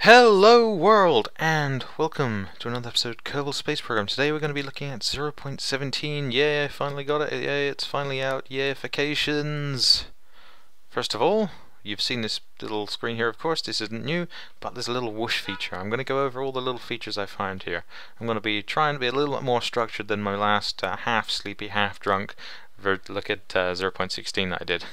Hello world, and welcome to another episode of Kerbal Space Program. Today we're going to be looking at 0.17. Yeah, finally got it. Yeah, it's finally out. Yeah, vacations. First of all, you've seen this little screen here, of course. This isn't new, but there's a little whoosh feature. I'm going to go over all the little features I found here. I'm going to be trying to be a little bit more structured than my last half sleepy, half drunk look at 0.16 that I did.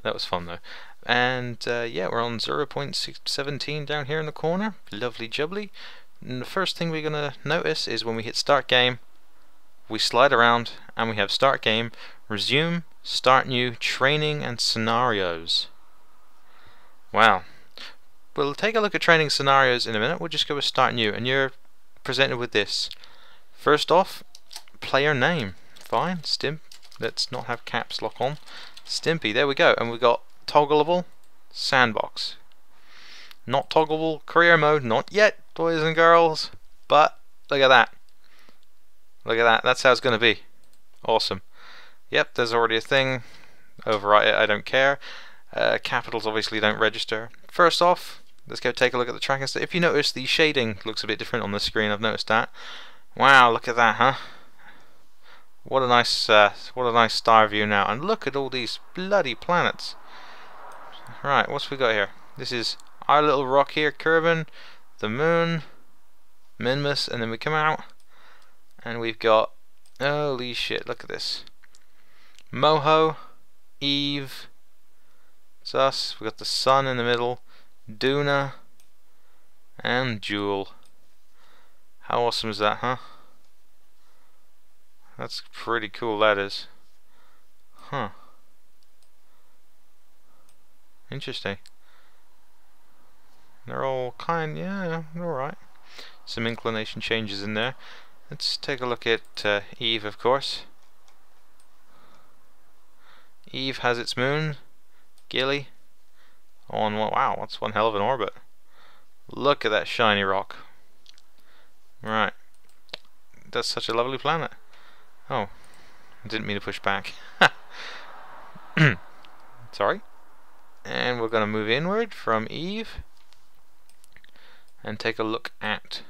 That was fun though. And yeah, we're on 0.17 down here in the corner. Lovely jubbly. And the first thing we're going to notice is when we hit start game, we slide around and we have start game, resume, start new, training and scenarios. Wow. We'll take a look at training scenarios in a minute. We'll just go with start new, and you're presented with this. First off, player name. Fine, Stimp. Let's not have caps lock on. Stimpy, there we go. And we've got toggleable sandbox. Not toggleable career mode, not yet, boys and girls. But look at that. Look at that. That's how it's going to be. Awesome. Yep, there's already a thing. Overwrite it, I don't care. Capitals obviously don't register. First off, let's go take a look at the tracking. If you notice, the shading looks a bit different on the screen. I've noticed that. Wow, look at that, huh? What a nice star view now. And look at all these bloody planets. Right, what's we got here? This is our little rock here, Kerbal, the moon, Minmus, and then we come out and we've got, holy shit, look at this. Moho, Eve, it's us, we've got the sun in the middle, Duna, and Jewel. How awesome is that, huh? That's pretty cool, that is. Huh. Interesting. They're all yeah, alright. Some inclination changes in there. Let's take a look at Eve, of course. Eve has its moon, Gilly, on, wow, that's one hell of an orbit. Look at that shiny rock. Right. That's such a lovely planet. Oh, I didn't mean to push back. Sorry. And we're going to move inward from Eve and take a look at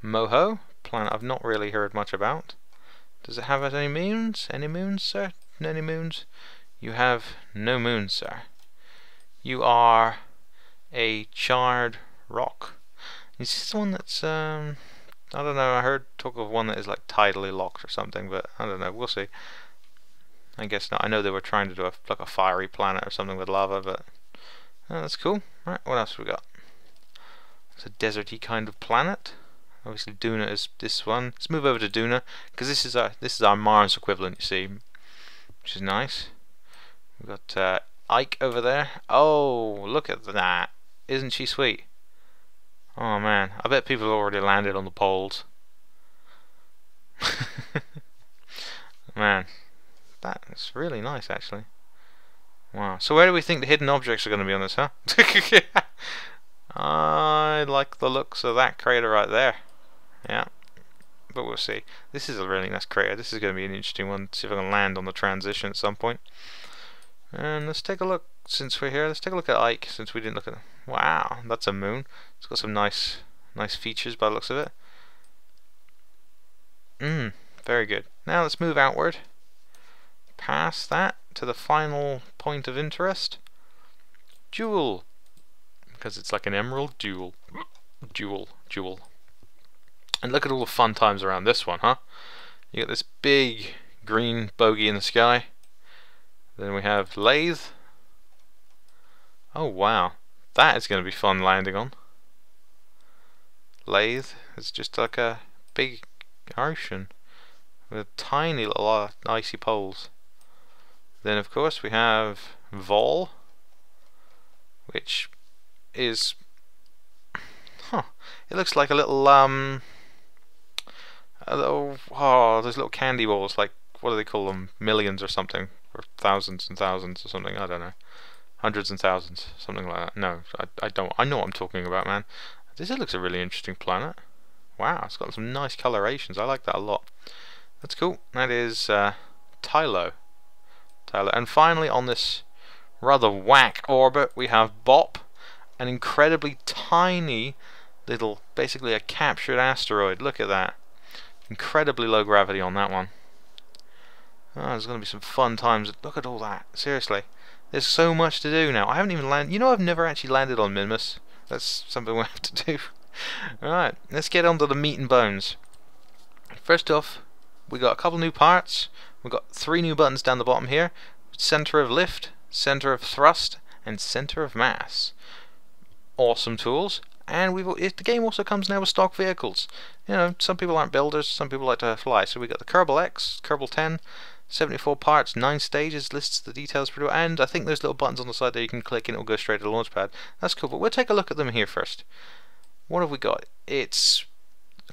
Moho, planet I've not really heard much about. Does it have any moons? Any moons, sir? Any moons? You have no moons, sir. You are a charred rock. Is this the one that's I don't know, I heard talk of one that is like tidally locked or something, but I don't know, we'll see. I guess not. I know they were trying to do like a fiery planet or something with lava, but that's cool. Right, what else have we got? It's a deserty kind of planet. Obviously Duna is this one. Let's move over to Duna, because this is our Mars equivalent, you see, which is nice. We've got Ike over there. Oh, look at that. Isn't she sweet? Oh man, I bet people have already landed on the poles. Man, that's really nice actually. Wow, so where do we think the hidden objects are going to be on this, huh? I like the looks of that crater right there. Yeah, but we'll see. This is a really nice crater. This is going to be an interesting one. See if I can land on the transition at some point. And let's take a look, since we're here, let's take a look at Ike, since we didn't look at. Wow, that's a moon. It's got some nice features by the looks of it. Very good. Now let's move outward, past that, to the final point of interest. Jewel, because it's like an emerald jewel. Jewel. And look at all the fun times around this one, huh? You got this big green bogey in the sky. Then we have Lathe. Oh wow, that is going to be fun landing on. Lathe is just like a big ocean with tiny little icy poles. Then of course we have Vol, which is, it looks like a little those little candy balls, like, what do they call them, millions or something, or thousands and thousands or something, I don't know. Hundreds and thousands, something like that. No, I don't. I know what I'm talking about, man. This looks a really interesting planet. Wow, it's got some nice colorations. I like that a lot. That's cool. That is Tylo. And finally, on this rather whack orbit, we have Bop, an incredibly tiny little, basically a captured asteroid. Look at that. Incredibly low gravity on that one. Oh, there's going to be some fun times. Look at all that. Seriously. There's so much to do now. I haven't even landed. You know, I've never actually landed on Minmus. That's something we'll have to do. Alright, let's get on to the meat and bones. First off, we got a couple new parts. We've got 3 new buttons down the bottom here. Center of lift, center of thrust, and center of mass. Awesome tools. And the game also comes now with stock vehicles. You know, some people aren't builders, some people like to fly. So we got the Kerbal X, Kerbal 10, 74 parts, 9 stages, lists the details pretty well, and I think there's little buttons on the side that you can click and it'll go straight to the launch pad. That's cool, but we'll take a look at them here first. What have we got? It's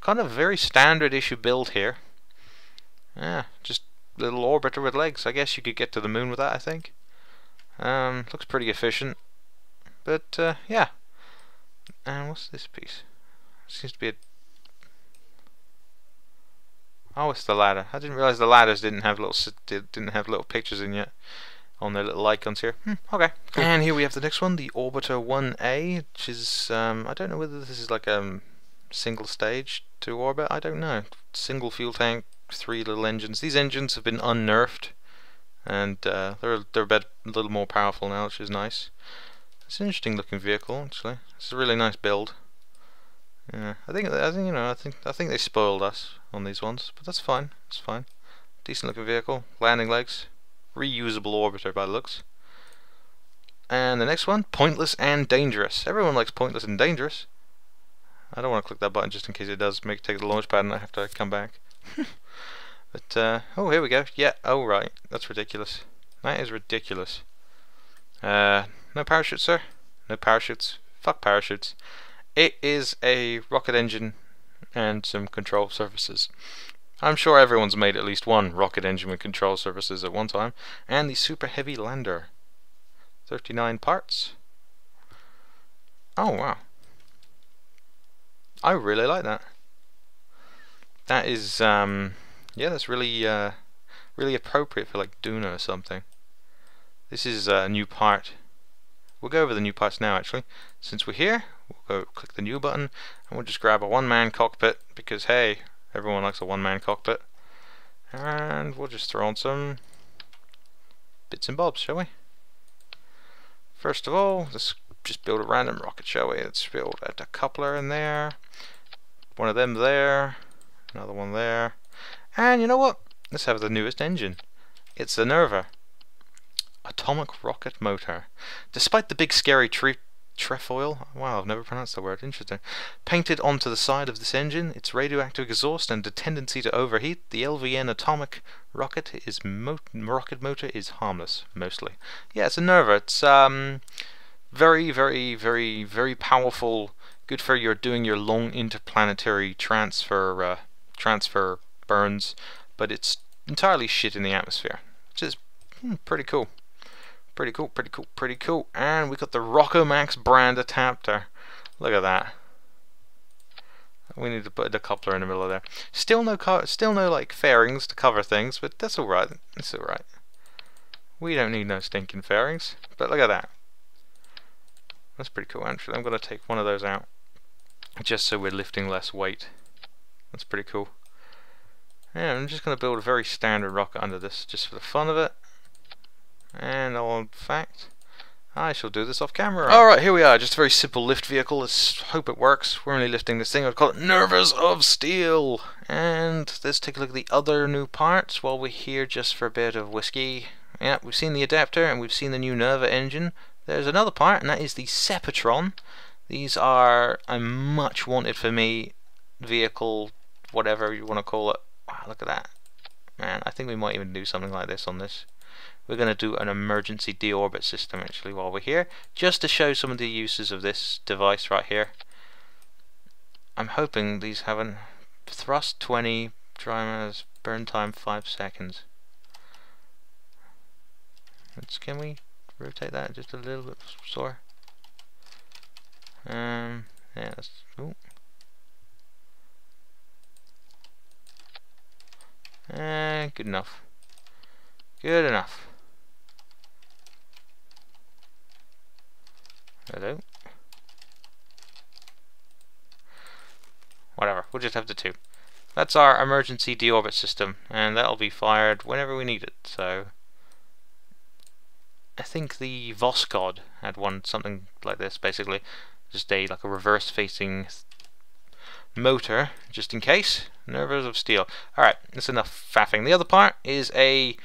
kind of a very standard issue build here. Yeah, just a little orbiter with legs. I guess you could get to the moon with that, I think. Looks pretty efficient. But, yeah. And what's this piece? Seems to be a... Oh, it's the ladder. I didn't realize the ladders didn't have little pictures in yet on their little icons here. Okay, cool. And here we have the next one, the Orbiter 1A, which is I don't know whether this is like a single stage to orbit. I don't know. Single fuel tank, 3 little engines. These engines have been unnerfed, and they're a little more powerful now, which is nice. It's an interesting looking vehicle, actually. It's a really nice build. Yeah, I think they spoiled us on these ones, but that's fine. It's fine. Decent looking vehicle, landing legs, reusable orbiter by the looks. And the next one, pointless and dangerous. Everyone likes pointless and dangerous. I don't want to click that button just in case it does take the launch pad and I have to come back. But oh, here we go. Yeah. Oh right, that's ridiculous. That is ridiculous. No parachutes, sir. No parachutes. Fuck parachutes. It is a rocket engine and some control surfaces. I'm sure everyone's made at least one rocket engine with control surfaces at one time. And the super heavy lander. 39 parts. Oh wow. I really like that. That is yeah, that's really really appropriate for like Duna or something. This is a new part. We'll go over the new parts now actually. Since we're here, we'll go click the new button and we'll just grab a one-man cockpit because hey, everyone likes a one-man cockpit. And we'll just throw on some bits and bobs, shall we? First of all, let's just build a random rocket, shall we? Let's build a coupler in there, one of them there, another one there, and you know what? Let's have the newest engine. It's the Nerva atomic rocket motor. Despite the big scary trefoil, wow, I've never pronounced the word, interesting, painted onto the side of this engine, its radioactive exhaust and a tendency to overheat, the LVN atomic rocket motor is harmless, mostly. Yeah, it's a Nerva. It's very, very, very, very powerful, good for doing your long interplanetary transfer burns, but it's entirely shit in the atmosphere, which is pretty cool. Pretty cool, pretty cool, pretty cool. And we got the Rockomax brand adapter. Look at that. We need to put the coupler in the middle of there. Still no like fairings to cover things, but that's all right. It's all right. We don't need no stinking fairings. But look at that. That's pretty cool. Actually, I'm gonna take one of those out, just so we're lifting less weight. That's pretty cool. Yeah, I'm just gonna build a very standard rocket under this, just for the fun of it. And in fact, I shall do this off camera. Alright, here we are, just a very simple lift vehicle. Let's hope it works. We're only lifting this thing, I'd call it Nervas of Steel. And let's take a look at the other new parts while we're here just for a bit of whiskey. Yeah, we've seen the adapter and we've seen the new Nerva engine. There's another part, and that is the Sepatron. These are a much wanted for me vehicle, whatever you want to call it. Wow, look at that. Man, I think we might even do something like this on this. We're going to do an emergency deorbit system actually while we're here, just to show some of the uses of this device right here. I'm hoping these have a thrust 20, drivers, burn time 5 seconds. Can we rotate that just a little bit, sorry? Yeah, that's ooh. Good enough. Good enough. Hello. whatever, we'll just have the 2. That's our emergency deorbit system, and that'll be fired whenever we need it. So I think the Voskhod had one, something like this, basically just like a reverse facing motor, just in case. Nerves of steel. Alright, that's enough faffing. The other part is a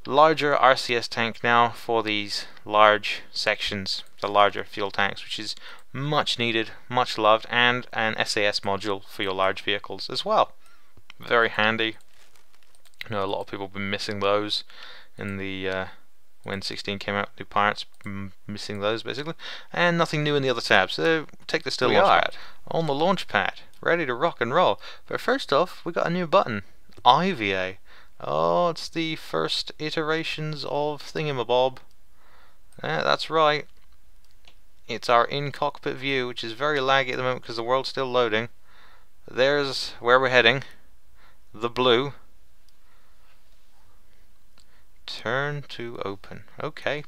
larger RCS tank now for these large sections, the larger fuel tanks, which is much needed, much loved, and an SAS module for your large vehicles as well. Very handy. I know a lot of people have been missing those in the when 16 came out, new parts, missing those basically, and nothing new in the other tabs. So take this to the launch pad. On the launch pad, ready to rock and roll. But first off, we got a new button, IVA. Oh, it's the first iterations of Thingamabob. Yeah, that's right. It's our in-cockpit view, which is very laggy at the moment because the world's still loading. There's where we're heading. The blue. Turn to open. Okay.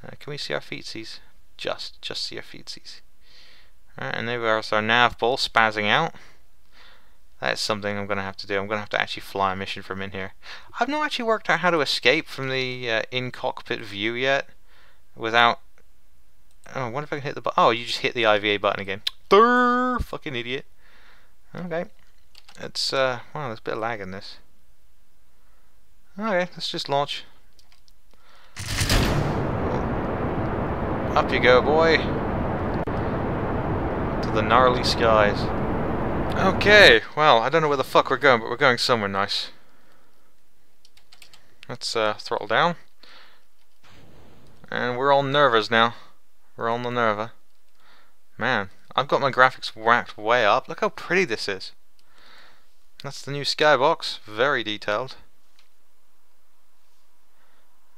Can we see our feetsies? Just see our feetsies. Alright, and there we are. So our nav ball spazzing out. That's something I'm going to have to do. I'm going to have to actually fly a mission from in here. I've not actually worked out how to escape from the in-cockpit view yet without... Oh, I wonder if I can hit the button. Oh, you just hit the IVA button again. Durr! Fucking idiot. Okay. It's, wow, there's a bit of lag in this. Okay, let's just launch. Up you go, boy. To the gnarly skies. Okay, well, I don't know where the fuck we're going, but we're going somewhere nice. Let's throttle down. And we're on Nervas now. We're on the Nerva. Man, I've got my graphics whacked way up. Look how pretty this is. That's the new skybox. Very detailed.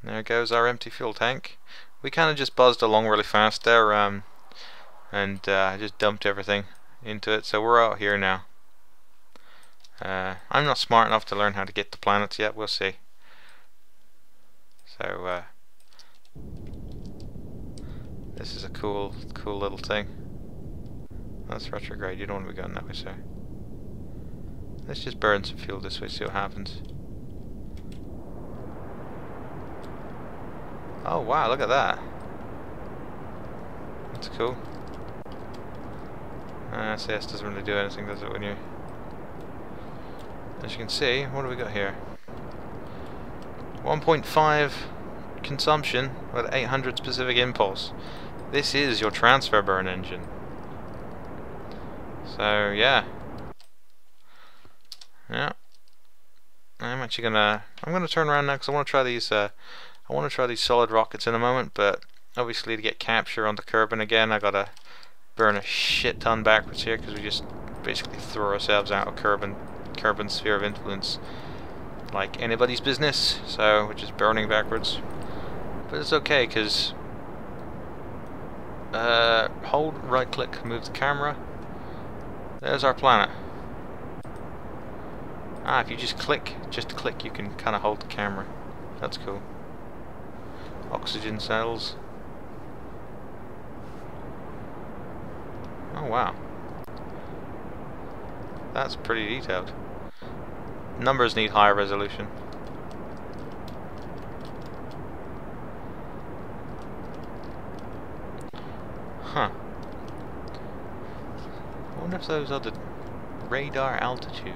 There goes our empty fuel tank. We kind of just buzzed along really fast there, and just dumped everything into it. So we're out here now. I'm not smart enough to learn how to get to planets yet. We'll see. So this is a cool little thing. That's retrograde. You don't want to be going that way, sir. Let's just burn some fuel this way. See what happens. Oh wow, look at that. That's cool. SAS doesn't really do anything, does it, when you... As you can see, what do we got here? 1.5 consumption with 800 specific impulse. This is your transfer burn engine. So, yeah. Yeah. I'm gonna turn around now because I want to try these I want to try these solid rockets in a moment, but obviously to get capture on the Kerbal again, I gotta burn a shit ton backwards here because we just basically throw ourselves out of Kerbal sphere of influence like anybody's business. So we're just burning backwards, but it's okay because hold right click, move the camera. There's our planet. If you just click, you can kind of hold the camera. That's cool. Oxygen cells. Oh wow. That's pretty detailed. Numbers need higher resolution. Huh. I wonder if those are the radar altitude.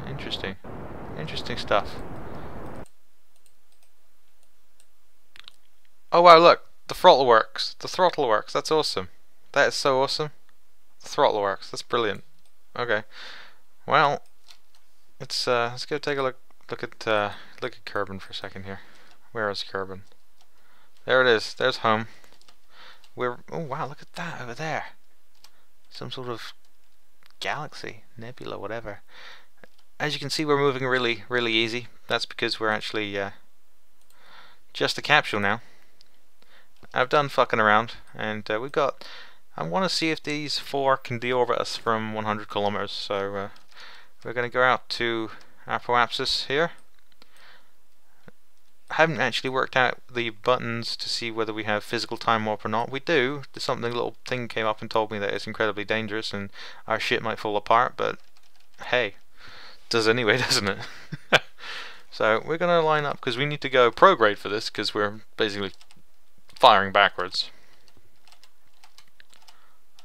Interesting. Interesting stuff. Oh wow, look! The throttle works. The throttle works. That's awesome. That is so awesome. The throttle works. That's brilliant. Okay. Well, let's go take a look at Kerbal for a second here. Where is Kerbal? There it is. There's home. Oh wow, look at that over there. Some sort of galaxy, nebula, whatever. As you can see, we're moving really easy. That's because we're actually just a capsule now. I've done fucking around, and we've got... I want to see if these 4 can deorbit us from 100 kilometers. So we're going to go out to Apoapsis here. haven't actually worked out the buttons to see whether we have physical time warp or not. We do. A little thing came up and told me that it's incredibly dangerous and our shit might fall apart, but hey, it does anyway, doesn't it? So we're going to line up because we need to go prograde for this because we're basically firing backwards.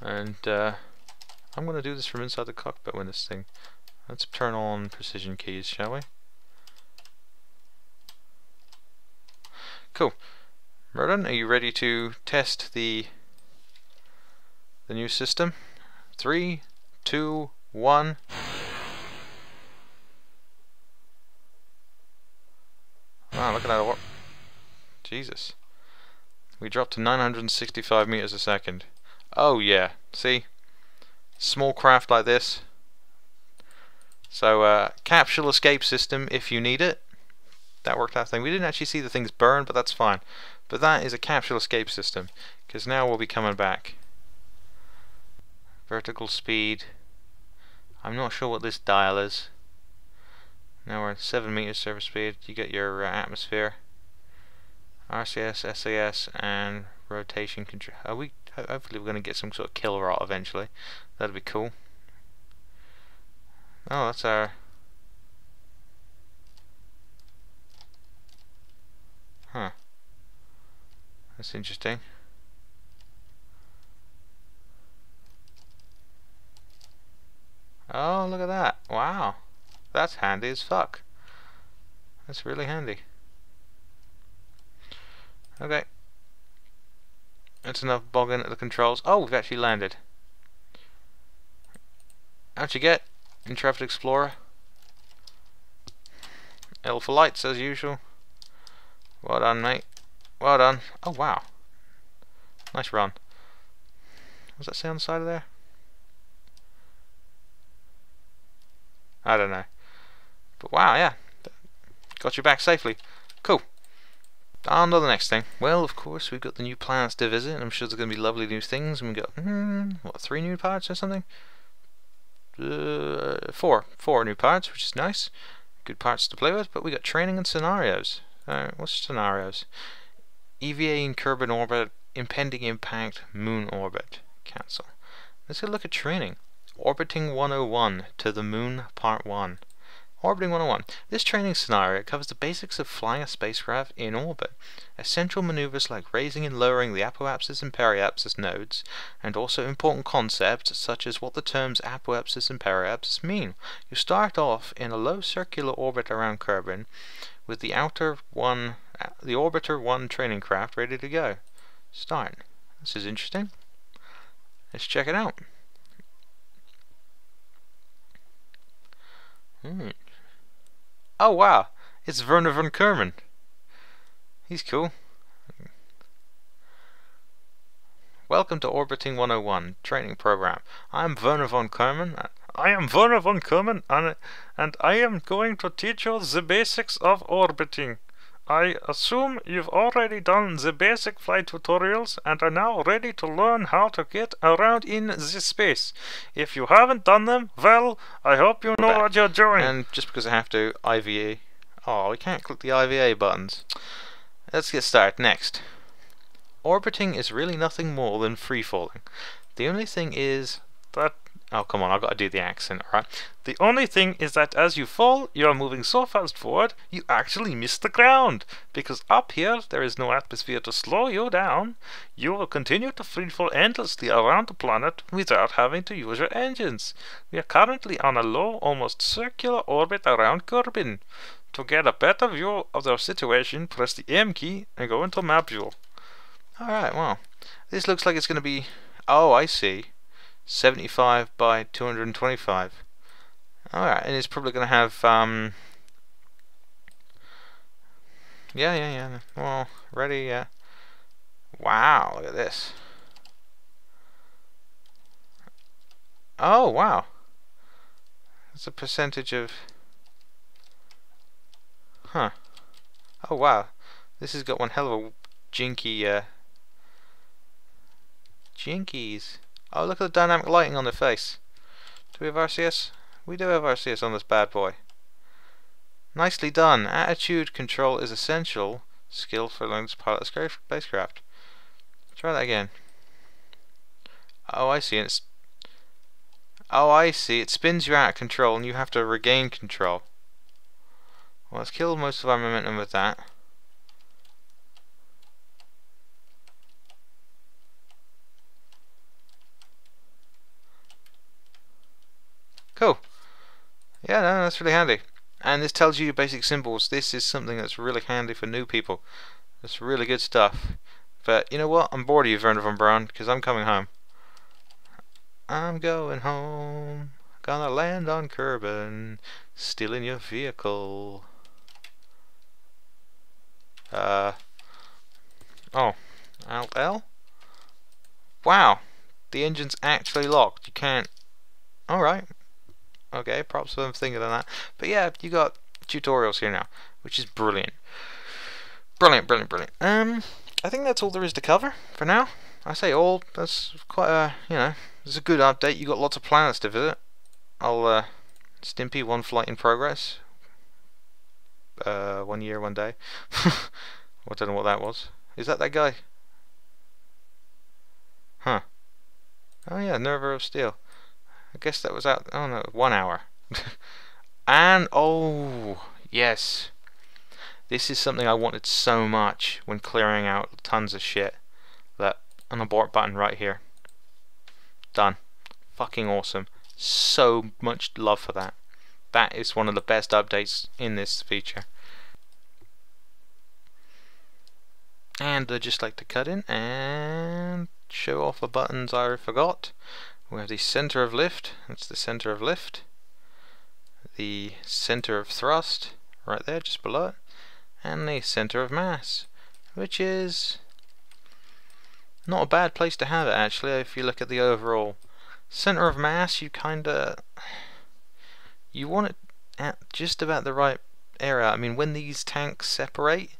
And I'm going to do this from inside the cockpit with this thing. Let's turn on precision keys, shall we? Cool. Merlin, are you ready to test the new system? 3, 2, 1. Wow, look at that. Jesus. We dropped to 965 meters a second. Oh yeah, see? Small craft like this. So, capsule escape system if you need it. That worked out thing. We didn't actually see the things burn, but that's fine. But that is a capsule escape system, because now we'll be coming back. Vertical speed. I'm not sure what this dial is. Now we're at 7 meters surface speed. You get your atmosphere, RCS, SAS, and rotation control. Hopefully we're going to get some sort of kill rot eventually. That'd be cool. Oh, that's our... Huh. That's interesting. Oh, look at that. Wow. That's handy as fuck. That's really handy. Okay. That's enough bogging at the controls. Oh, we've actually landed. How'd you get, Intrepid Explorer? L for lights as usual. Well done, mate. Well done. Oh, wow. Nice run. What does that say on the side of there? I don't know. But wow, yeah. Got you back safely. Cool. On to the next thing. Well, of course, we've got the new planets to visit, and I'm sure there's going to be lovely new things. And we've got, what, 3 new parts or something? 4 new parts, which is nice. Good parts to play with, but we got training and scenarios. What's scenarios? EVA in Kerbal orbit, impending impact, moon orbit. Cancel. Let's go look at training. Orbiting 101 to the moon, part 1. Orbiting 101. This training scenario covers the basics of flying a spacecraft in orbit. Essential maneuvers like raising and lowering the apoapsis and periapsis nodes, and also important concepts such as what the terms apoapsis and periapsis mean. You start off in a low circular orbit around Kerbal, with the Orbiter 1 training craft ready to go. Start. This is interesting. Let's check it out. Oh wow, it's Werner von Kerman. He's cool. Welcome to Orbiting 101 training program. I'm Werner von Kerman. I am Werner von Kerman, and I am going to teach you the basics of orbiting. I assume you've already done the basic flight tutorials and are now ready to learn how to get around in this space. If you haven't done them, well, I hope you know what you're doing. And just because I have to, IVA. Oh, we can't click the IVA buttons. Let's get started. Next. Orbiting is really nothing more than free falling. The only thing is that... Oh, come on, I've got to do the accent, alright? The only thing is that as you fall, you are moving so fast forward, you actually miss the ground. Because up here, there is no atmosphere to slow you down. You will continue to freefall endlessly around the planet without having to use your engines. We are currently on a low, almost circular orbit around Kerbal. To get a better view of the situation, press the M key and go into map view. Alright, well, this looks like it's going to be... Oh, I see. 75 by 225. Alright, and it's probably going to have, yeah. Well, ready, yeah. Wow, look at this. Oh, wow. That's a percentage of... Huh. Oh, wow. This has got one hell of a jinky, jinkies. Oh, look at the dynamic lighting on the face. Do we have RCS? We do have RCS on this bad boy. Nicely done. Attitude control is essential skill for learning to pilot a spacecraft. Try that again. Oh, I see. I see. It spins you out of control, and you have to regain control. Well, let's kill most of our momentum with that. Cool. Yeah, no, that's really handy. And this tells you your basic symbols. This is something that's really handy for new people. It's really good stuff. But you know what? I'm bored of you, Werner von Braun, because I'm coming home. I'm going home. Gonna land on Kerbal, stealing your vehicle. Oh, Alt L? Wow, the engine's actually locked. You can't. Alright. Okay, props for them thinking of that. But yeah, you got tutorials here now, which is brilliant. Brilliant. I think that's all there is to cover for now. I say all, that's quite a, it's a good update. You got lots of planets to visit. Stimpy, 1 flight in progress. 1 year, 1 day. I don't know what that was. Is that guy? Huh. Oh yeah, Nerva of Steel. I guess that was out, oh no, 1 hour. And, oh, yes. This is something I wanted so much when clearing out tons of shit. That an abort button right here. Done. Fucking awesome. So much love for that. That is one of the best updates in this feature. And I'd just like to cut in and show off the buttons I forgot. We have the center of lift, that's the center of lift. The center of thrust, right there, just below it. And the center of mass, which is not a bad place to have it actually. If you look at the overall center of mass, you want it at just about the right area. I mean, when these tanks separate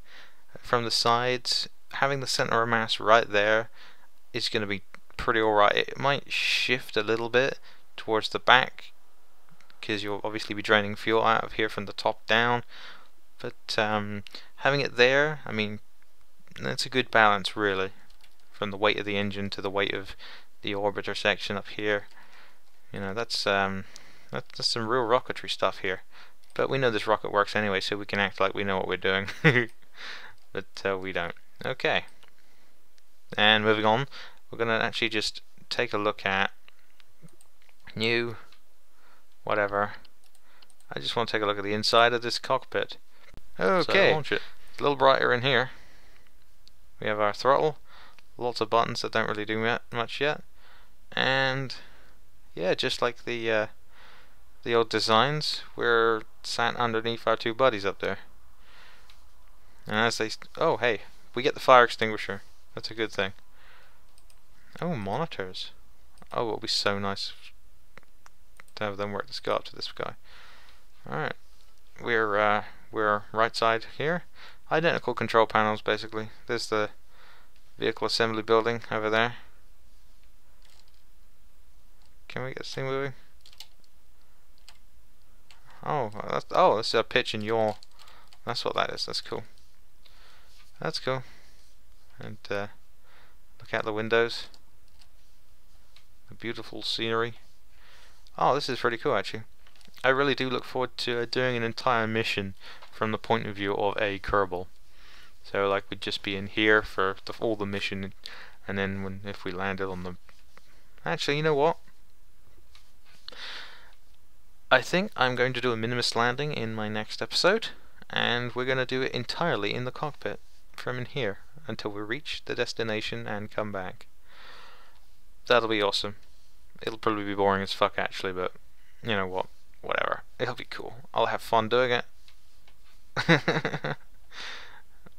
from the sides, having the center of mass right there is going to be pretty alright. It might shift a little bit towards the back because you'll obviously be draining fuel out of here from the top down, but having it there, I mean, that's a good balance really, from the weight of the engine to the weight of the orbiter section up here. You know, that's some real rocketry stuff here, but we know this rocket works anyway, so we can act like we know what we're doing. But we don't. Okay, and moving on, we're going to actually just take a look at new whatever. I just want to take a look at the inside of this cockpit. Okay, so launch it. It's a little brighter in here. We have our throttle, lots of buttons that don't really do much yet, and yeah, just like the old designs, we're sat underneath our two buddies up there. And as they oh hey, we get the fire extinguisher. That's a good thing. Oh, monitors. Oh, it would be so nice to have them work. Let's go up to this guy. Alright, we're right side here. Identical control panels basically. There's the vehicle assembly building over there. Can we get this thing moving? Oh, this is a pitch and yaw. That's what that is. That's cool. That's cool. And look out the windows. The beautiful scenery. Oh, this is pretty cool actually. I really do look forward to doing an entire mission from the point of view of a Kerbal. So like we'd just be in here for all the mission, and then if we landed on the... Actually, you know what? I think I'm going to do a minimalist landing in my next episode, and we're going to do it entirely in the cockpit from in here until we reach the destination and come back. That'll be awesome. It'll probably be boring as fuck actually, but you know what? Whatever. It'll be cool. I'll have fun doing it.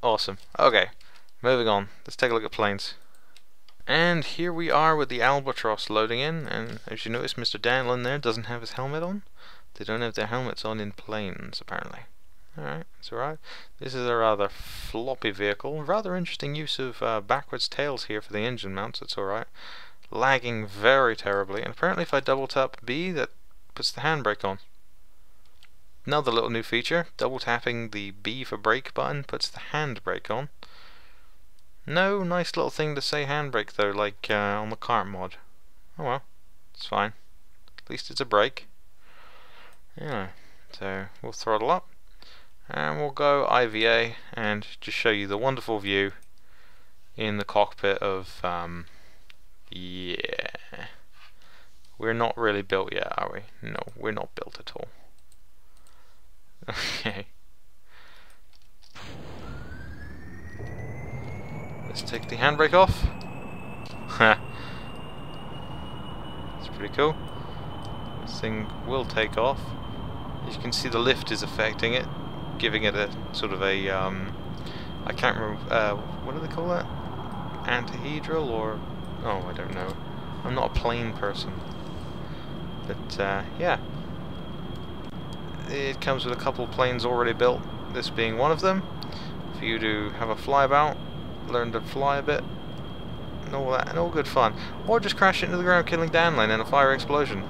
Awesome. Okay, moving on. Let's take a look at planes. And here we are with the Albatross loading in, and as you notice, Mr. Danlin there doesn't have his helmet on. They don't have their helmets on in planes, apparently. Alright, it's alright. This is a rather floppy vehicle. Rather interesting use of backwards tails here for the engine mounts. It's alright. Lagging very terribly, and apparently if I double tap B, that puts the handbrake on. Another little new feature, double tapping the B for brake button puts the handbrake on. No nice little thing to say handbrake though, like on the kart mod. Oh well, it's fine. At least it's a brake. Yeah, so we'll throttle up and we'll go IVA and just show you the wonderful view in the cockpit of yeah. We're not really built yet, are we? No, we're not built at all. Okay. Let's take the handbrake off. It's pretty cool. This thing will take off. As you can see, the lift is affecting it, giving it a sort of a I can't remember what do they call that? Antihedral or oh, I don't know. I'm not a plane person. But yeah. It comes with a couple of planes already built, this being one of them, for you to have a flyabout, learn to fly a bit, and all that, and all good fun. Or just crash into the ground, killing Dan Lane in a fire explosion.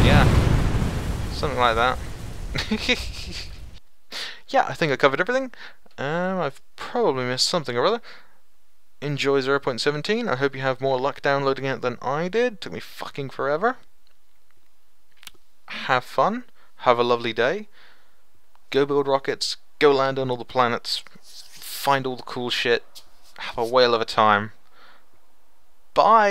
Yeah, something like that. Yeah, I think I covered everything. I've probably missed something or other. Enjoy 0.17. I hope you have more luck downloading it than I did. Took me fucking forever. Have fun. Have a lovely day. Go build rockets. Go land on all the planets. Find all the cool shit. Have a whale of a time. Bye!